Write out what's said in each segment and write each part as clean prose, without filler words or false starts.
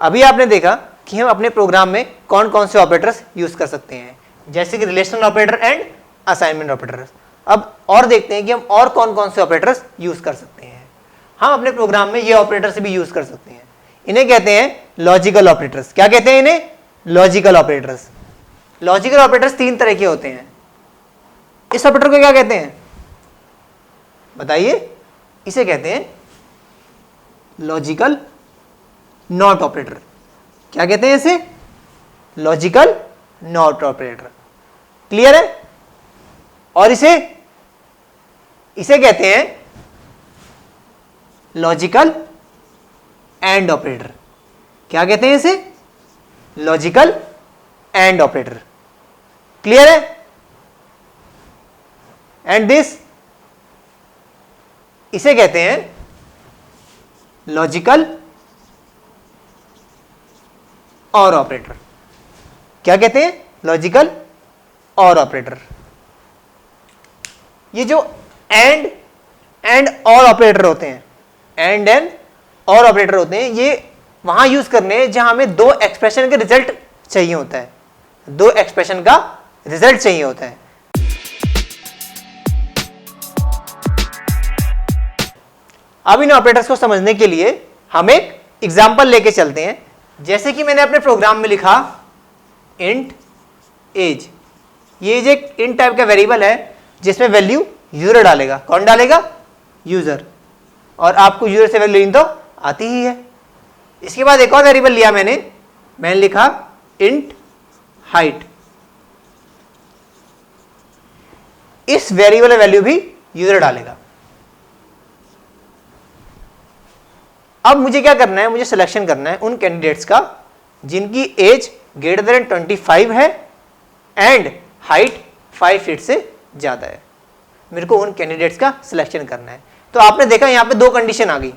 अभी आपने देखा कि हम अपने प्रोग्राम में कौन कौन से ऑपरेटर्स यूज कर सकते हैं, जैसे कि relational operator and assignment operators. अब और देखते हैं कि हम और कौन कौन से ऑपरेटर्स यूज कर सकते हैं। हम अपने प्रोग्राम में ये ऑपरेटर्स भी यूज कर सकते हैं, इन्हें कहते हैं लॉजिकल ऑपरेटर्स। क्या कहते हैं इन्हें? Logical operators. लॉजिकल ऑपरेटर्स तीन तरह के होते हैं। इस ऑपरेटर को क्या कहते हैं बताइए? इसे कहते हैं लॉजिकल नॉट ऑपरेटर। क्या कहते हैं इसे? Logical not operator. क्लियर है? और इसे कहते हैं लॉजिकल एंड ऑपरेटर। क्या कहते हैं इसे? Logical and operator. क्लियर है? एंड दिस, इसे कहते हैं लॉजिकल और ऑपरेटर। क्या कहते हैं? लॉजिकल और ऑपरेटर। ये जो एंड और ऑपरेटर होते हैं, एंड और ऑपरेटर होते हैं, ये वहां यूज करने हैं जहां हमें दो एक्सप्रेशन का रिजल्ट चाहिए होता है। दो एक्सप्रेशन का रिजल्ट चाहिए होता है। अब इन ऑपरेटर्स को समझने के लिए हम एक एग्जांपल लेके चलते हैं। जैसे कि मैंने अपने प्रोग्राम में लिखा इंट एज। ये एज एक इंट टाइप का वेरिएबल है जिसमें वैल्यू यूजर डालेगा। कौन डालेगा? यूजर। और आपको यूजर से वैल्यू तो आती ही है। इसके बाद एक और वेरिएबल लिया मैंने लिखा इंट हाइट। इस वेरिएबल में वैल्यू भी यूजर डालेगा। अब मुझे क्या करना है? मुझे सिलेक्शन करना है उन कैंडिडेट्स का जिनकी एज ग्रेटर देन 25 है एंड हाइट 5 फीट से ज्यादा है। मेरे को उन कैंडिडेट्स का सिलेक्शन करना है। तो आपने देखा यहां पे दो कंडीशन आ गई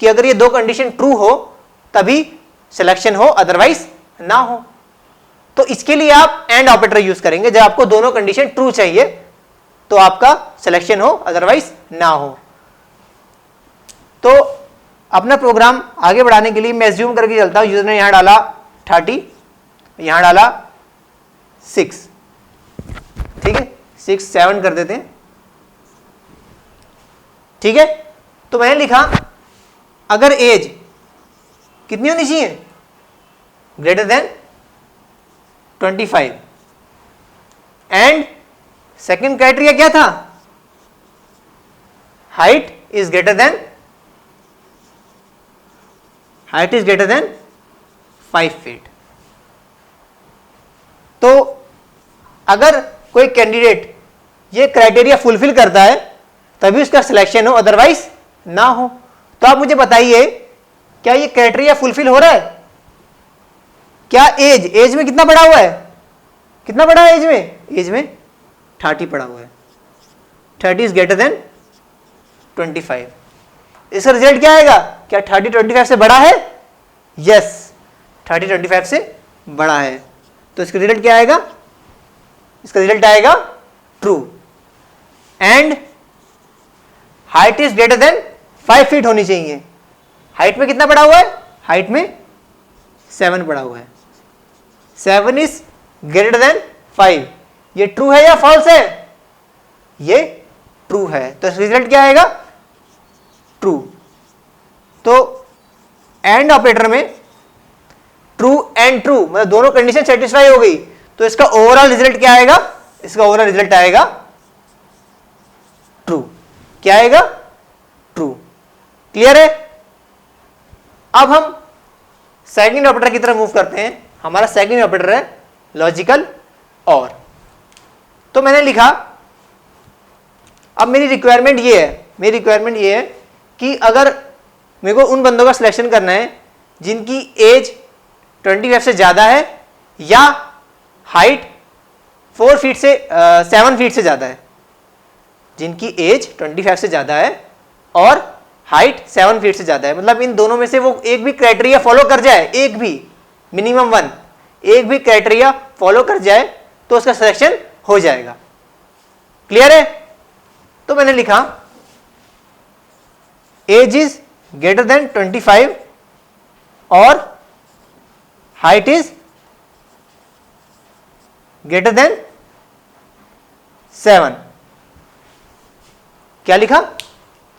कि अगर ये दो कंडीशन ट्रू हो तभी सिलेक्शन हो, अदरवाइज ना हो। तो इसके लिए आप एंड ऑपरेटर यूज करेंगे। जब आपको दोनों कंडीशन ट्रू चाहिए तो आपका सिलेक्शन हो, अदरवाइज ना हो। तो अपना प्रोग्राम आगे बढ़ाने के लिए मैं एज्यूम करके चलता हूं यूजर ने यहां डाला 30, यहां डाला 6। ठीक है, 6 7 कर देते हैं। ठीक है, तो मैंने लिखा अगर एज कितनी होनी चाहिए? Greater than 25। And second criteria क्या था? Height is greater then 5 feet. तो अगर कोई कैंडिडेट ये क्राइटेरिया फुलफिल करता है तभी उसका सिलेक्शन हो, अदरवाइज ना हो। तो आप मुझे बताइए क्या ये क्राइटेरिया फुलफिल हो रहा है? क्या एज में कितना पड़ा हुआ है? कितना पड़ा है एज में 30 पड़ा हुआ है। 30 इज ग्रेटर देन 25। इसका रिजल्ट क्या आएगा? क्या 30 25 से बड़ा है? यस, 30 25 से बड़ा है। तो इसका रिजल्ट क्या आएगा? इसका रिजल्ट आएगा true. And height is greater then 5 feet होनी चाहिए। हाइट में कितना पड़ा हुआ है? हाइट में 7 पड़ा हुआ है। 7 इज ग्रेटर देन 5। ये ट्रू है या फॉल्स है? ये ट्रू है। तो रिजल्ट क्या आएगा? ट्रू। तो एंड ऑपरेटर में ट्रू एंड ट्रू मतलब दोनों कंडीशन सेटिस्फाई हो गई। तो इसका ओवरऑल रिजल्ट क्या आएगा? इसका ओवरऑल रिजल्ट आएगा ट्रू। क्या आएगा? ट्रू। क्लियर है? अब हम सेकंड ऑपरेटर की तरफ मूव करते हैं। हमारा सेकंड ऑपरेटर है लॉजिकल और। तो मैंने लिखा अब मेरी रिक्वायरमेंट ये है कि अगर मेरे को उन बंदों का सिलेक्शन करना है जिनकी एज 25 से ज्यादा है या हाइट 7 फीट से ज्यादा है। जिनकी एज 25 से ज्यादा है और हाइट 7 फीट से ज्यादा है, मतलब इन दोनों में से वो एक भी क्राइटेरिया फॉलो कर जाए, एक भी मिनिमम 1 एक भी क्राइटेरिया फॉलो कर जाए तो उसका सिलेक्शन हो जाएगा। क्लियर है? तो मैंने लिखा एज इज ग्रेटर देन 25 और हाइट इज ग्रेटर देन 7। क्या लिखा?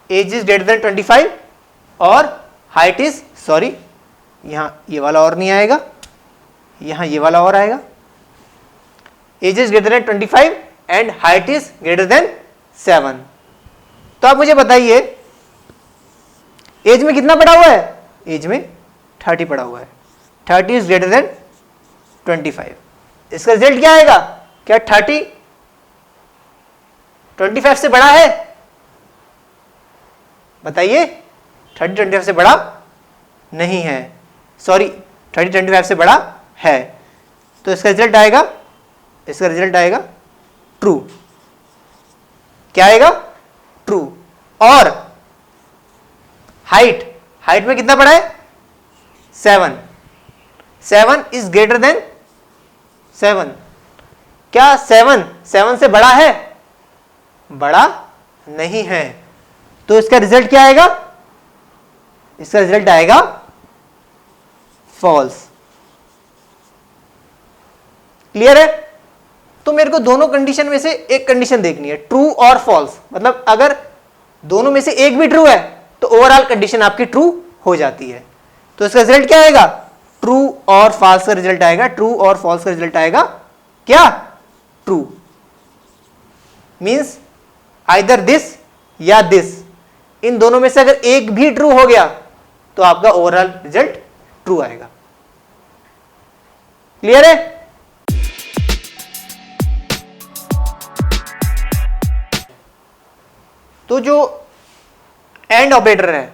एज इज ग्रेटर देन 25 और हाइट इज, सॉरी यहां ये वाला और नहीं आएगा, यहां ये वाला और आएगा। Age is greater than 25 and height is greater than 7। तो आप मुझे बताइए एज में कितना पड़ा हुआ है? एज में 30 पड़ा हुआ है। 30 इज ग्रेटर देन 25। इसका रिजल्ट क्या आएगा? क्या 30 25 से बड़ा है? बताइए। 30 25 से बड़ा नहीं है, सॉरी 30 25 से बड़ा है। तो इसका रिजल्ट आएगा, इसका रिजल्ट आएगा ट्रू। क्या आएगा? ट्रू। और हाइट, हाइट में कितना पड़ा है? 7। 7 इज ग्रेटर देन 7। क्या 7 से बड़ा है? बड़ा नहीं है। तो इसका रिजल्ट क्या आएगा? इसका रिजल्ट आएगा फॉल्स। क्लियर है? तो मेरे को दोनों कंडीशन में से एक कंडीशन देखनी है, ट्रू और फॉल्स। मतलब अगर दोनों में से एक भी ट्रू है तो ओवरऑल कंडीशन आपकी ट्रू हो जाती है। तो इसका रिजल्ट क्या आएगा? ट्रू और फॉल्स का रिजल्ट आएगा। ट्रू और फॉल्स का रिजल्ट आएगा क्या? ट्रू। मींस आइदर दिस या दिस, इन दोनों में से अगर एक भी ट्रू हो गया तो आपका ओवरऑल रिजल्ट ट्रू आएगा। क्लियर है? तो जो एंड ऑपरेटर है,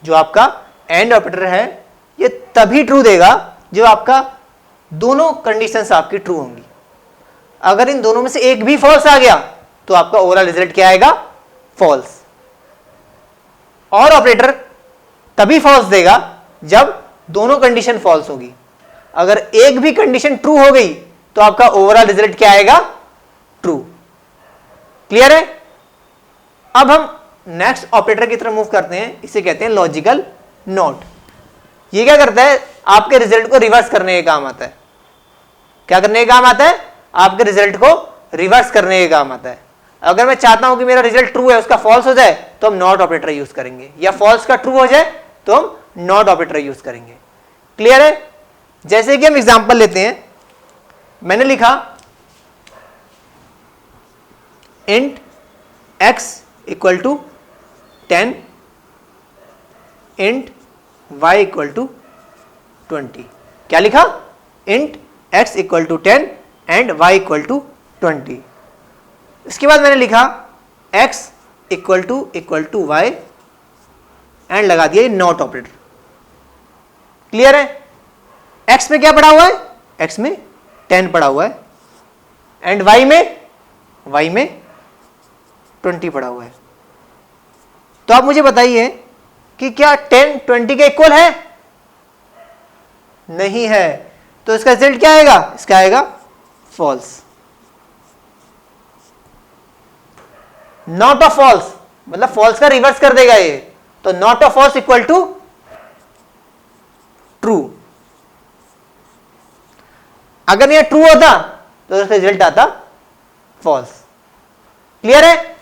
जो आपका एंड ऑपरेटर है, ये तभी ट्रू देगा जब आपका दोनों कंडीशंस आपकी ट्रू होंगी। अगर इन दोनों में से एक भी फॉल्स आ गया तो आपका ओवरऑल रिजल्ट क्या आएगा? फॉल्स। और ऑपरेटर तभी फॉल्स देगा जब दोनों कंडीशन फॉल्स होगी। अगर एक भी कंडीशन ट्रू हो गई तो आपका ओवरऑल रिजल्ट क्या आएगा? ट्रू। क्लियर है? अब हम नेक्स्ट ऑपरेटर की तरफ मूव करते हैं। इसे कहते हैं लॉजिकल नॉट। ये क्या करता है? आपके रिजल्ट को रिवर्स करने का काम आता है। क्या करने का काम आता है? आपके रिजल्ट को रिवर्स करने का काम आता है। अगर मैं चाहता हूं कि मेरा रिजल्ट ट्रू है, उसका फॉल्स हो जाए, तो हम नॉट ऑपरेटर यूज करेंगे, या फॉल्स का ट्रू हो जाए तो हम नॉट ऑपरेटर यूज करेंगे। क्लियर है? जैसे कि हम एग्जांपल लेते हैं। मैंने लिखा int x equal to 10, int y equal to 20। क्या लिखा? Int x equal to 10 and y equal to 20। इसके बाद मैंने लिखा x equal to y and लगा दिया नॉट ऑपरेटर। क्लियर है? x में क्या पड़ा हुआ है? x में 10 पड़ा हुआ है एंड y में 20 पड़ा हुआ है। तो आप मुझे बताइए कि क्या 10 20 के इक्वल है? नहीं है। तो इसका रिजल्ट क्या आएगा? इसका आएगा फॉल्स। नॉट ऑफ फॉल्स मतलब फॉल्स का रिवर्स कर देगा ये। तो not of false equal to true. अगर ये ट्रू होता तो इसका रिजल्ट आता फॉल्स। क्लियर है?